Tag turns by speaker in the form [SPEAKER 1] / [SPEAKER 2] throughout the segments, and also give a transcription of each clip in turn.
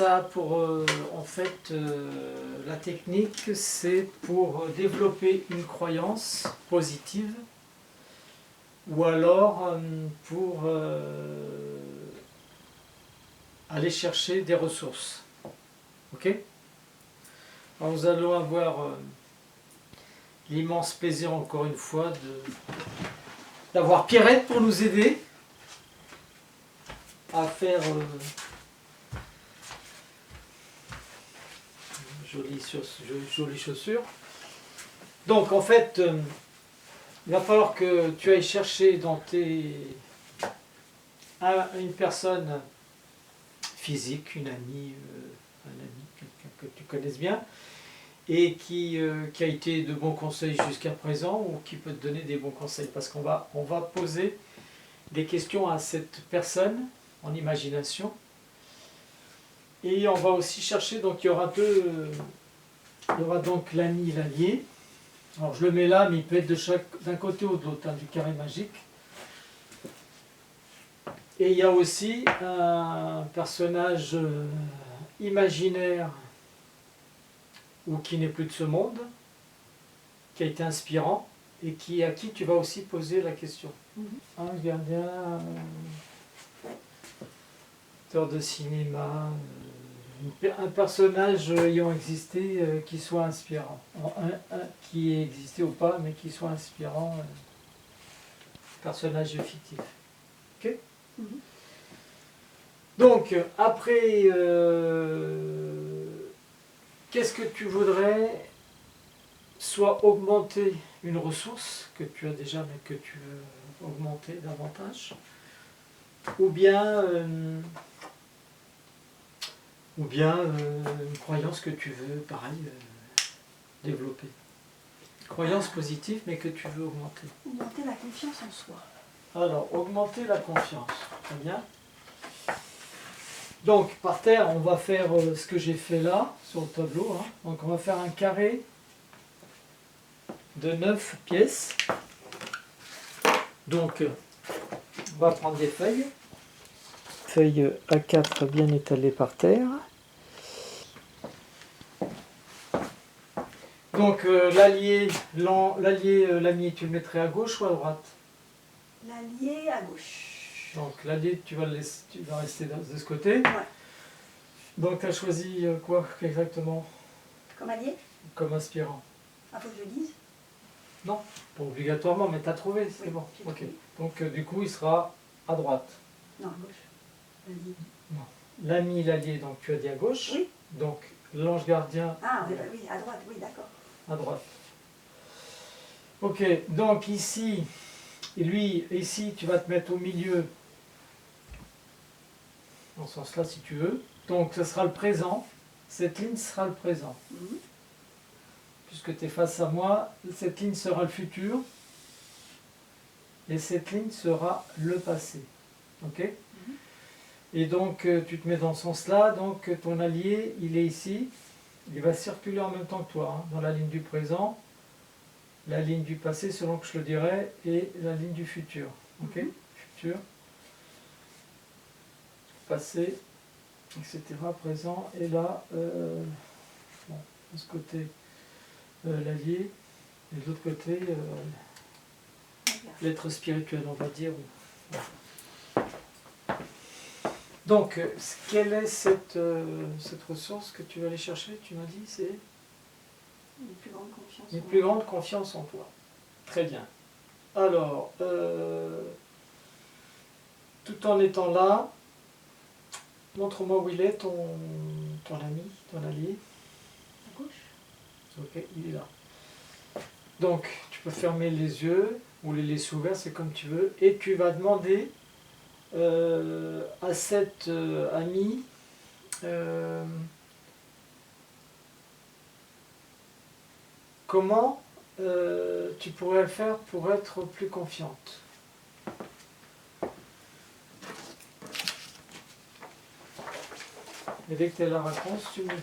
[SPEAKER 1] ça pour, en fait, la technique, c'est pour développer une croyance positive ou alors pour aller chercher des ressources. Ok? Alors nous allons avoir l'immense plaisir, encore une fois, d'avoir Pierrette pour nous aider à faire jolies chaussures. Donc en fait, il va falloir que tu ailles chercher dans une personne physique, une amie, un ami, quelqu'un que tu connaisses bien, et qui a été de bons conseils jusqu'à présent, ou qui peut te donner des bons conseils, parce qu'on on va poser des questions à cette personne en imagination, et on va aussi chercher, donc il y aura il y aura donc l'ami et l'allié. Alors je le mets là, mais il peut être d'un côté ou de l'autre, du carré magique. Et il y a aussi un personnage imaginaire ou qui n'est plus de ce monde, qui a été inspirant et à qui tu vas aussi poser la question. Un gardien, acteur de cinéma, un personnage ayant existé qui soit inspirant. Qui ait existé ou pas, mais qui soit inspirant, personnage fictif. Ok ? Donc, après, qu'est-ce que tu voudrais? Soit augmenter une ressource que tu as déjà, mais que tu veux augmenter davantage, ou bien une croyance que tu veux, pareil, développer. Croyance positive, mais que tu veux augmenter.
[SPEAKER 2] Augmenter la confiance en soi.
[SPEAKER 1] Alors, augmenter la confiance. Très bien. Donc, par terre, on va faire ce que j'ai fait là, sur le tableau. Hein. Donc, on va faire un carré de 9 pièces. Donc, on va prendre des feuilles. Feuilles A4 bien étalées par terre. Donc, l'allié, l'ami, tu le mettrais à gauche ou à droite?
[SPEAKER 2] L'allié à gauche.
[SPEAKER 1] Donc, l'allié, tu vas rester de ce côté.
[SPEAKER 2] Ouais.
[SPEAKER 1] Donc, tu as choisi quoi exactement?
[SPEAKER 2] Comme allié?
[SPEAKER 1] Comme aspirant.
[SPEAKER 2] Ah, faut que je le dise?
[SPEAKER 1] Non, pas obligatoirement, mais tu as trouvé, c'est
[SPEAKER 2] oui,
[SPEAKER 1] bon. Ok.
[SPEAKER 2] Trouvé.
[SPEAKER 1] Donc, du coup, il sera à droite.
[SPEAKER 2] Non, à gauche. Vas-y.
[SPEAKER 1] Non. L'ami, l'allié, donc tu as dit à gauche.
[SPEAKER 2] Oui.
[SPEAKER 1] Donc, l'ange gardien.
[SPEAKER 2] Ah, oui, à droite, oui, d'accord.
[SPEAKER 1] À droite. Ok, donc ici, lui, ici, tu vas te mettre au milieu, dans ce sens-là, si tu veux. Donc, ce sera le présent. Cette ligne sera le présent. Puisque tu es face à moi, cette ligne sera le futur. Et cette ligne sera le passé. Ok? Et donc, tu te mets dans ce sens-là. Donc, ton allié, il est ici. Il va circuler en même temps que toi, hein, dans la ligne du présent, la ligne du passé, selon que je le dirais, et la ligne du futur. Ok? Futur, passé, etc. Présent. Et là, bon, de ce côté, l'allié, et de l'autre côté, l'être spirituel, on va dire. Donc, quelle est cette ressource que tu vas aller chercher? Tu m'as dit, c'est
[SPEAKER 2] Une plus grande confiance.
[SPEAKER 1] une plus grande confiance en toi. Très bien. Alors, tout en étant là, montre-moi où il est, ton ami, ton allié.
[SPEAKER 2] À gauche.
[SPEAKER 1] Ok, il est là. Donc, tu peux fermer les yeux ou les laisser ouverts, c'est comme tu veux, et tu vas demander à cet ami comment tu pourrais faire pour être plus confiante. Et dès que tu as la réponse, tu me dis.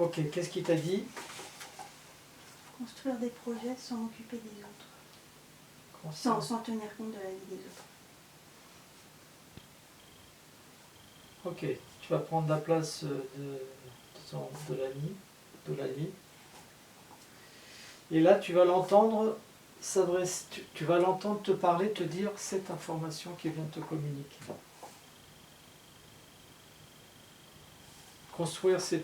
[SPEAKER 1] Ok, qu'est-ce qu'il t'a dit?
[SPEAKER 2] Construire des projets sans m'occuper des autres.
[SPEAKER 1] Construire.
[SPEAKER 2] Sans tenir compte de la vie des autres.
[SPEAKER 1] Ok, tu vas prendre la place de l'ami, de l'ami. Et là, tu vas l'entendre tu vas l'entendre te parler, te dire cette information qui vient te communiquer. Construire tes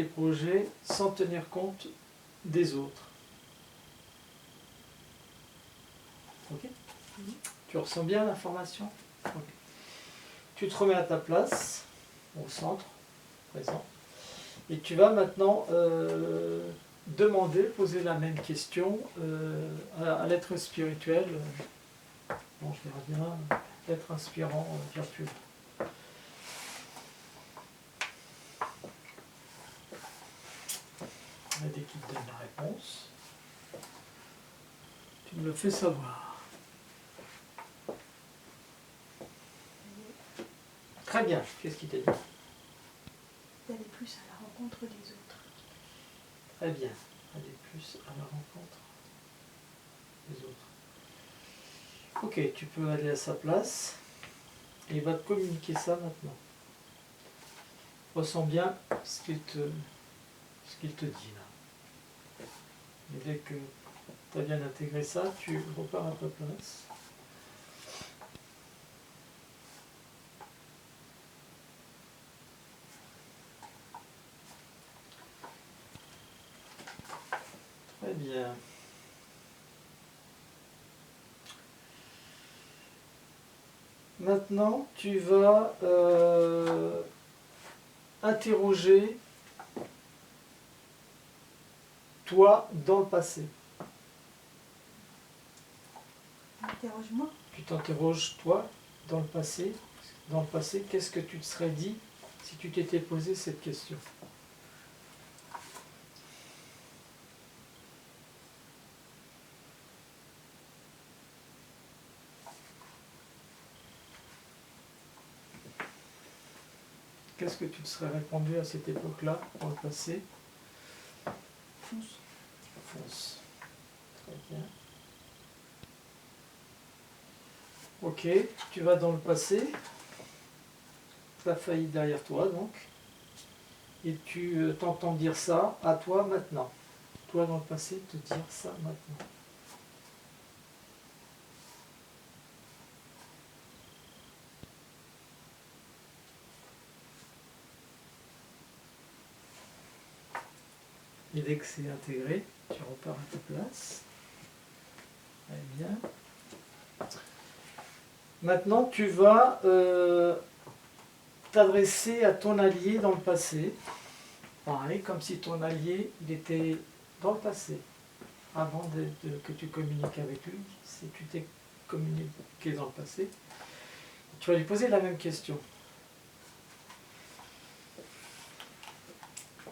[SPEAKER 1] projets, sans tenir compte des autres. Ok? Tu ressens bien l'information? Ok. Tu te remets à ta place, au centre, présent, et tu vas maintenant poser la même question à l'être spirituel. Bon, je verrai bien, l'être inspirant virtuel. Dès qu'il te donne la réponse, tu me le fais savoir. Très bien, qu'est-ce qu'il t'a dit?
[SPEAKER 2] D'aller plus à la rencontre des autres.
[SPEAKER 1] Très bien, aller plus à la rencontre des autres. Ok, tu peux aller à sa place et il va te communiquer ça maintenant. Ressens bien ce qu'il te dit là. Et dès que tu as bien intégré ça, tu repars à ta place. Très bien. Maintenant, tu vas interroger toi dans le passé.
[SPEAKER 2] Interroge-moi.
[SPEAKER 1] Tu t'interroges toi dans le passé. Dans le passé, qu'est-ce que tu te serais dit si tu t'étais posé cette question? Qu'est-ce que tu te serais répondu à cette époque-là, dans le passé?
[SPEAKER 2] Fonce.
[SPEAKER 1] Fonce. Très bien. Ok, tu vas dans le passé. Tu as failli derrière toi, donc. Et tu t'entends dire ça à toi maintenant. Toi dans le passé, te dire ça maintenant. Et dès que c'est intégré, tu repars à ta place. Très bien. Maintenant, tu vas t'adresser à ton allié dans le passé. Pareil, comme si ton allié il était dans le passé. Avant que tu communiques avec lui, si tu t'es communiqué dans le passé, tu vas lui poser la même question.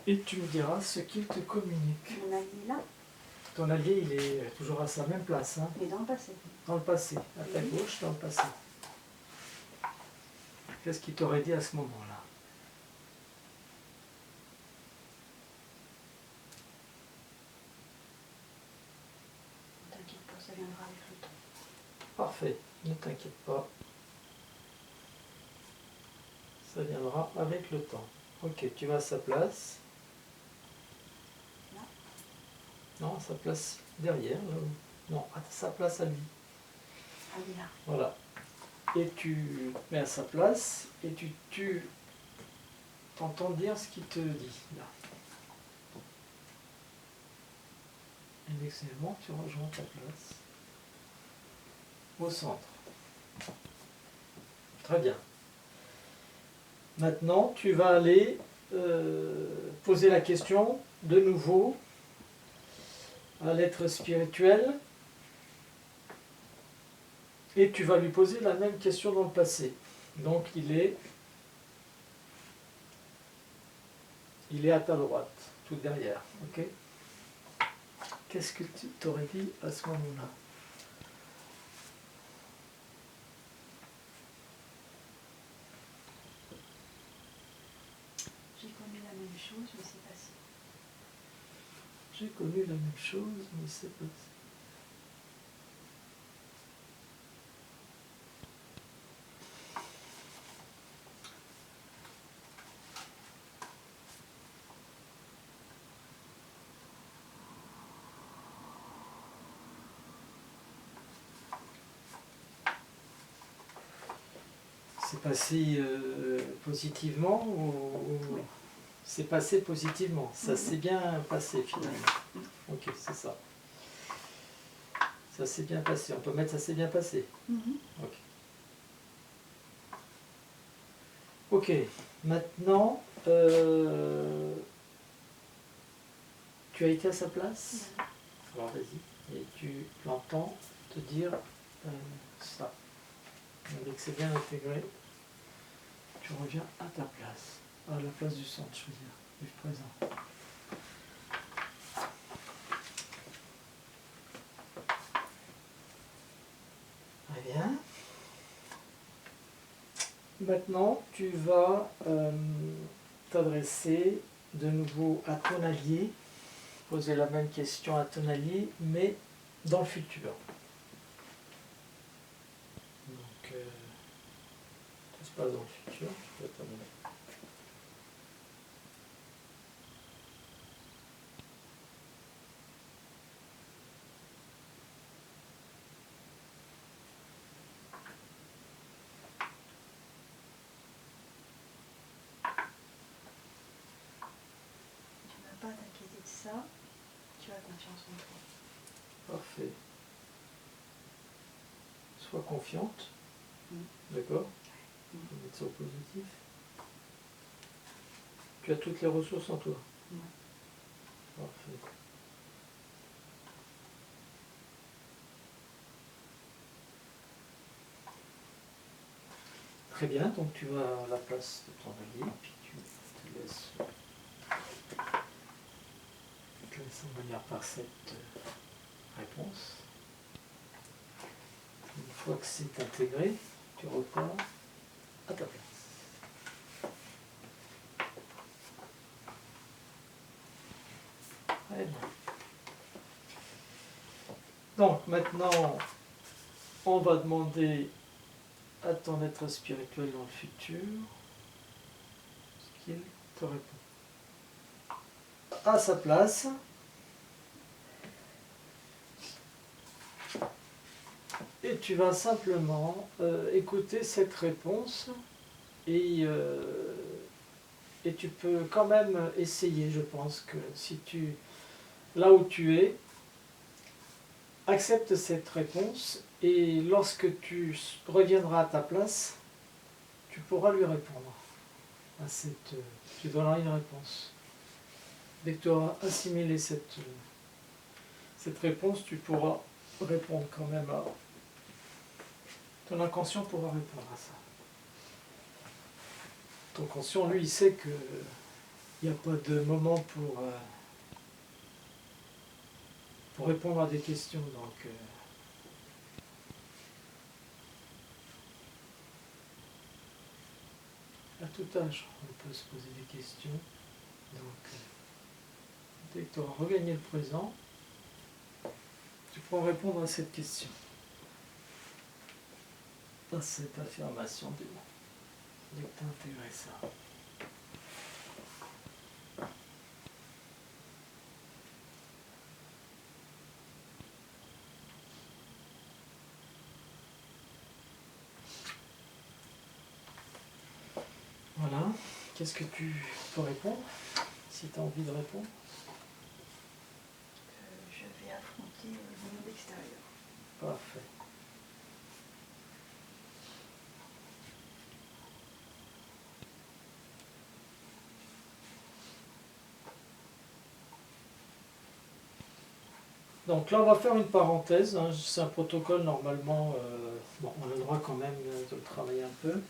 [SPEAKER 1] Et tu me diras ce qu'il te communique.
[SPEAKER 2] Mon allié là,
[SPEAKER 1] Ton allié, il est toujours à sa même place. Hein,
[SPEAKER 2] mais dans le passé.
[SPEAKER 1] dans le passé, à ta gauche, dans le passé. Qu'est-ce qu'il t'aurait dit à ce moment-là?
[SPEAKER 2] Ne t'inquiète pas, ça viendra avec le temps.
[SPEAKER 1] Parfait, ne t'inquiète pas. Ça viendra avec le temps. Ok, tu vas à sa place.
[SPEAKER 2] Là.
[SPEAKER 1] Non, à sa place derrière. Là où... Non, à sa place à lui.
[SPEAKER 2] Ah oui, là.
[SPEAKER 1] Voilà. Et tu te mets à sa place et tu t'entends dire ce qu'il te dit là. Et excellent, tu rejoins ta place au centre. Très bien. Maintenant, tu vas aller poser la question de nouveau à l'être spirituel et tu vas lui poser la même question dans le passé. Donc il est à ta droite, tout derrière. Ok? Qu'est-ce que tu t'aurais dit à ce moment-là?
[SPEAKER 2] J'ai connu la même chose, mais c'est passé.
[SPEAKER 1] J'ai connu la même chose, mais c'est pas... C'est passé positivement ou...
[SPEAKER 2] Oui.
[SPEAKER 1] C'est passé positivement, ça s'est bien passé finalement. Ok, c'est ça. Ça s'est bien passé, on peut mettre ça s'est bien passé. Ok. Ok, maintenant, tu as été à sa place? Alors vas-y, et tu l'entends te dire ça. Dès que c'est bien intégré, tu reviens à ta place, à la place du centre, je veux dire, du présent. Très bien. Maintenant, tu vas t'adresser de nouveau à ton allié, poser la même question à ton allié, mais dans le futur. Donc, tout se passe dans le futur. Je vais t'amener.
[SPEAKER 2] Tu ne vas pas t'inquiéter de ça, tu as confiance en toi.
[SPEAKER 1] Parfait. Sois confiante.
[SPEAKER 2] Mm.
[SPEAKER 1] D'accord? On va mettre ça au positif. Tu as toutes les ressources en toi.
[SPEAKER 2] Ouais.
[SPEAKER 1] Parfait. Très bien, donc tu vas à la place de ton allié, puis tu te laisses envahir par cette réponse. Une fois que c'est intégré, tu repars à ta place. Très bien. Donc maintenant, on va demander à ton être spirituel dans le futur ce qu'il te répond. À sa place, et tu vas simplement écouter cette réponse et tu peux quand même essayer, je pense que si tu, là où tu es, accepte cette réponse et lorsque tu reviendras à ta place, tu pourras lui répondre. Tu donneras une réponse. Dès que tu auras assimilé cette réponse, tu pourras répondre quand même à... Ton inconscient pourra répondre à ça. Ton conscient, lui, il sait qu'il n'y a pas de moment pour répondre à des questions. Donc, à tout âge, on peut se poser des questions. Donc, dès que tu auras regagné le présent, tu pourras répondre à cette question. À cette affirmation dès que tu as intégré ça. Voilà. Qu'est-ce que tu peux répondre, si tu as envie de répondre?
[SPEAKER 2] Je vais affronter le monde extérieur.
[SPEAKER 1] Parfait. Donc là, on va faire une parenthèse. Hein. C'est un protocole, normalement, bon, on a le droit quand même de le travailler un peu.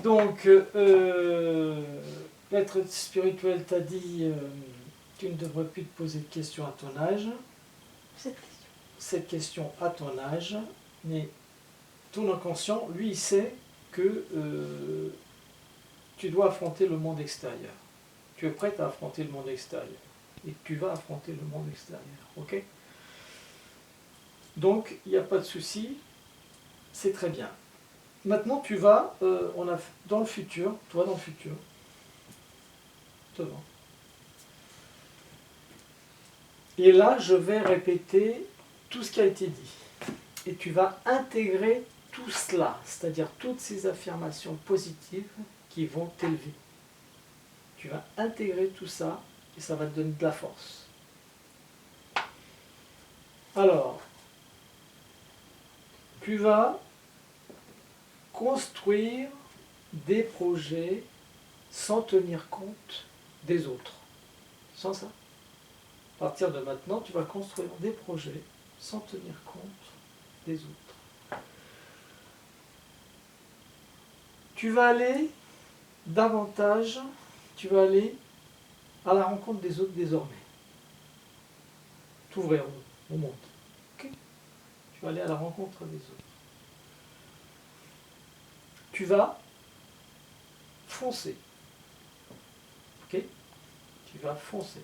[SPEAKER 1] Donc, l'être spirituel t'a dit tu ne devrais plus te poser de questions à ton âge. Cette question à ton âge, mais ton inconscient, lui, il sait que tu dois affronter le monde extérieur. tu es prête à affronter le monde extérieur. Et tu vas affronter le monde extérieur. Ok? Donc, il n'y a pas de souci. C'est très bien. Maintenant, tu vas, dans le futur, toi dans le futur, devant. Et là, je vais répéter tout ce qui a été dit. Et tu vas intégrer tout cela, c'est-à-dire toutes ces affirmations positives qui vont t'élever. Tu vas intégrer tout ça et ça va te donner de la force. Alors, tu vas construire des projets sans tenir compte des autres. Sans ça. À partir de maintenant, tu vas construire des projets sans tenir compte des autres. Tu vas aller davantage, tu vas aller à la rencontre des autres désormais. T'ouvrir au monde. Okay? Tu vas aller à la rencontre des autres. Tu vas foncer. Ok? Tu vas foncer.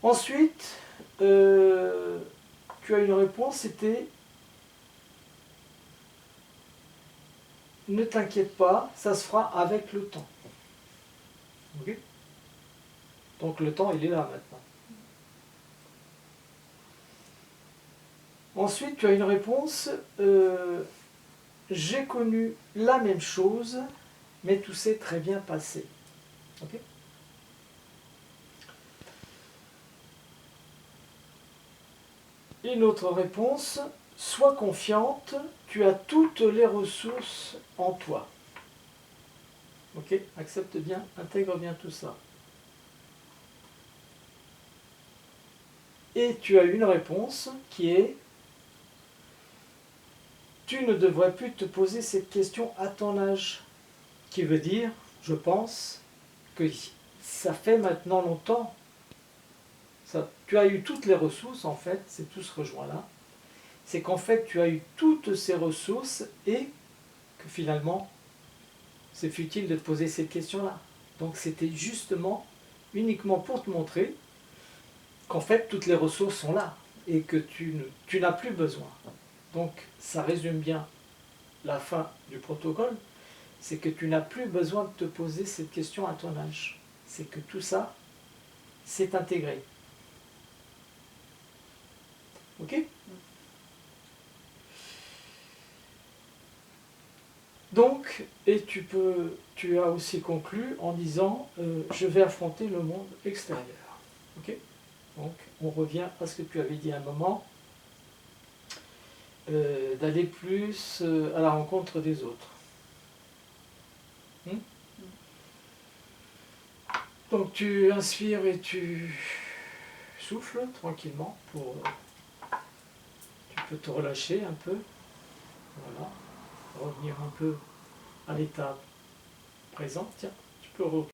[SPEAKER 1] Ensuite, tu as une réponse, c'était ne t'inquiète pas, ça se fera avec le temps. Ok? Donc le temps, il est là maintenant. Ensuite, tu as une réponse, j'ai connu la même chose, mais tout s'est très bien passé. Ok? Une autre réponse, sois confiante, tu as toutes les ressources en toi. Ok? Accepte bien, intègre bien tout ça. Et tu as une réponse qui est, tu ne devrais plus te poser cette question à ton âge. Qui veut dire, je pense, que ça fait maintenant longtemps. Tu as eu toutes les ressources, en fait, c'est tout ce rejoint-là. C'est qu'en fait, tu as eu toutes ces ressources et que finalement, c'est futile de te poser cette question-là. Donc c'était justement, uniquement pour te montrer qu'en fait, toutes les ressources sont là et que tu n'as plus besoin. Donc ça résume bien la fin du protocole, c'est que tu n'as plus besoin de te poser cette question à ton âge. C'est que tout ça, c'est intégré. Ok ? Donc, et tu as aussi conclu en disant je vais affronter le monde extérieur. Ok ? Donc, on revient à ce que tu avais dit à un moment, d'aller plus à la rencontre des autres. Donc, tu inspires et tu souffles tranquillement pour. Tu peux te relâcher un peu. Voilà. Revenir un peu à l'état présent. Tiens, tu peux revenir.